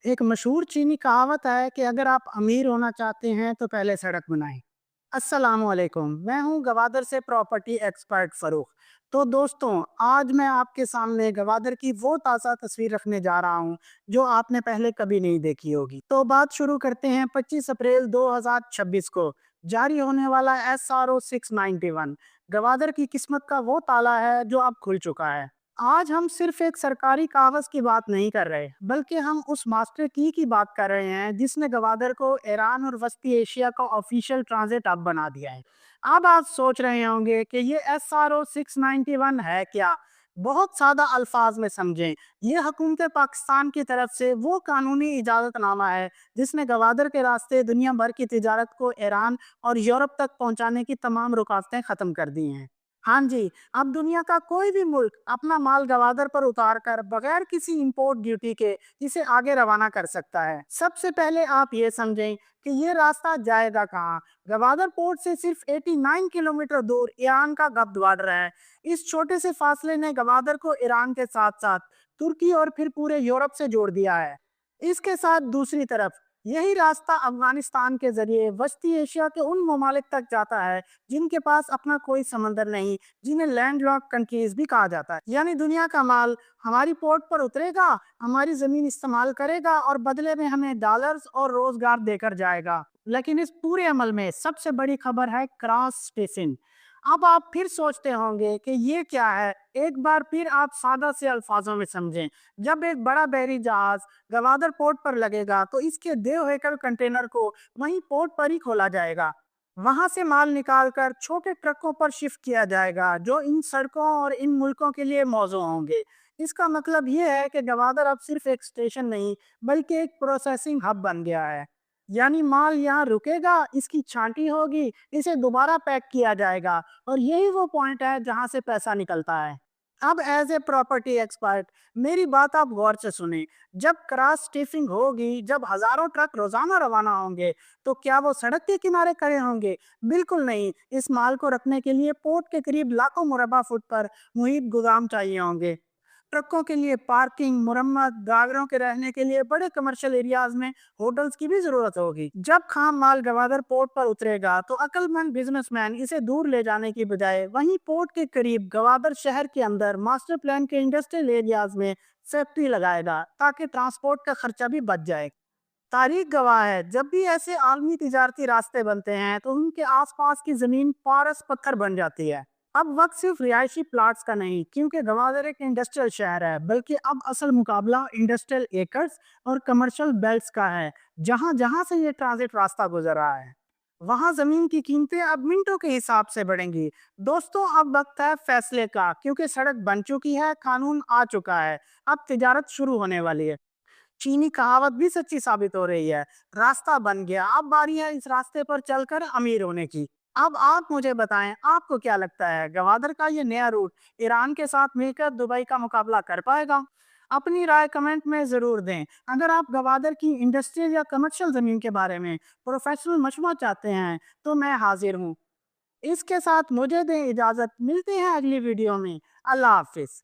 एक मशहूर चीनी कहावत है कि अगर आप अमीर होना चाहते हैं तो पहले सड़क बनाएं। अस्सलामुअलैकुम, मैं हूं गवादर से प्रॉपर्टी एक्सपर्ट फरूख। तो दोस्तों, आज मैं आपके सामने गवादर की वो ताज़ा तस्वीर रखने जा रहा हूं जो आपने पहले कभी नहीं देखी होगी। तो बात शुरू करते हैं 25 अप्रैल 2026 को जारी होने वाला SRO 691 गवादर की किस्मत का वो ताला है जो अब खुल चुका है। आज हम सिर्फ एक सरकारी कागज की बात नहीं कर रहे, बल्कि हम उस मास्टर की बात कर रहे हैं जिसने गवादर को ईरान और वस्ती एशिया का ऑफिशियल ट्रांजिट हब बना दिया है। अब आप सोच रहे होंगे कि ये SRO 691 है क्या। बहुत सादा अल्फाज में समझें, ये हुकूमत पाकिस्तान की तरफ से वो कानूनी इजाजतनामा है जिसने गवादर के रास्ते दुनिया भर की तिजारत को ईरान और यूरोप तक पहुंचाने की तमाम रुकावटें खत्म कर दी हैं। हाँ जी, अब दुनिया का कोई भी मुल्क अपना माल गवादर पर उतार कर बगैर किसी इंपोर्ट ड्यूटी के इसे आगे रवाना कर सकता है। सबसे पहले आप ये समझें कि ये रास्ता जाएगा कहाँ। गवादर पोर्ट से सिर्फ 89 किलोमीटर दूर ईरान का गब्द बॉर्डर है। इस छोटे से फासले ने गवादर को ईरान के साथ साथ तुर्की और फिर पूरे यूरोप से जोड़ दिया है। इसके साथ दूसरी तरफ यही रास्ता अफगानिस्तान के जरिए वस्ती एशिया के उन ममालिक तक जाता है जिनके पास अपना कोई समंदर नहीं, जिन्हें लैंडलॉक कंट्रीज भी कहा जाता है। यानी दुनिया का माल हमारी पोर्ट पर उतरेगा, हमारी जमीन इस्तेमाल करेगा और बदले में हमें डॉलर्स और रोजगार देकर जाएगा। लेकिन इस पूरे अमल में सबसे बड़ी खबर है क्रॉस स्टेशन। अब आप फिर सोचते होंगे कि ये क्या है। एक बार फिर आप सादा से अल्फाजों में समझें। जब एक बड़ा बहरी जहाज गवादर पोर्ट पर लगेगा तो इसके देव हेकल कंटेनर को वहीं पोर्ट पर ही खोला जाएगा। वहां से माल निकालकर छोटे ट्रकों पर शिफ्ट किया जाएगा जो इन सड़कों और इन मुल्कों के लिए मौजू होंगे। इसका मतलब ये है कि गवादर अब सिर्फ एक स्टेशन नहीं, बल्कि एक प्रोसेसिंग हब बन गया है। यानी माल यहाँ रुकेगा, इसकी छांटी होगी, इसे दोबारा पैक किया जाएगा और यही वो पॉइंट है जहां से पैसा निकलता है। अब एज ए प्रॉपर्टी एक्सपर्ट मेरी बात आप गौर से सुने। जब क्रॉस स्टीफिंग होगी, जब हजारों ट्रक रोजाना रवाना होंगे, तो क्या वो सड़क के किनारे खड़े होंगे? बिल्कुल नहीं। इस माल को रखने के लिए पोर्ट के करीब लाखों मुरबा फुट पर मुहित गोदाम चाहिए होंगे। ट्रकों के लिए पार्किंग, मुरम्मत, ड्राइवरों के रहने के लिए बड़े कमर्शियल एरियाज में होटल्स की भी जरूरत होगी। जब खाम माल गवादर पोर्ट पर उतरेगा तो अक्लमंद बिजनेसमैन इसे दूर ले जाने की बजाय वहीं पोर्ट के करीब गवादर शहर के अंदर मास्टर प्लान के इंडस्ट्रियल एरियाज में फैक्ट्री लगाएगा ताकि ट्रांसपोर्ट का खर्चा भी बच जाए। तारीख गवाह है, जब भी ऐसे आलमी तिजारती रास्ते बनते हैं तो उनके आसपास की जमीन पारस पत्थर बन जाती है। अब वक्त सिर्फ रिहायशी प्लाट्स का नहीं, क्योंकि गवादर एक इंडस्ट्रियल शहर है, बल्कि अब असल मुकाबला इंडस्ट्रियल एकर्स और कमर्शियल बेल्ट्स का है। जहां जहां से ये ट्रांजिट रास्ता गुजर रहा है, वहां जमीन की कीमतें अब मिनटों के हिसाब से बढ़ेंगी। दोस्तों, अब वक्त है फैसले का, क्योंकि सड़क बन चुकी है, कानून आ चुका है, अब तिजारत शुरू होने वाली है। चीनी कहावत भी सच्ची साबित हो रही है। रास्ता बन गया, अब बारी है इस रास्ते पर चलकर अमीर होने की। अब आप मुझे बताएं, आपको क्या लगता है, गवादर का ये नया रूट ईरान के साथ मिलकर दुबई का मुकाबला कर पाएगा? अपनी राय कमेंट में जरूर दें। अगर आप गवादर की इंडस्ट्रियल या कमर्शियल जमीन के बारे में प्रोफेशनल मशवरा चाहते हैं तो मैं हाजिर हूँ। इसके साथ मुझे दें इजाजत, मिलते हैं अगली वीडियो में। अल्लाह हाफिज।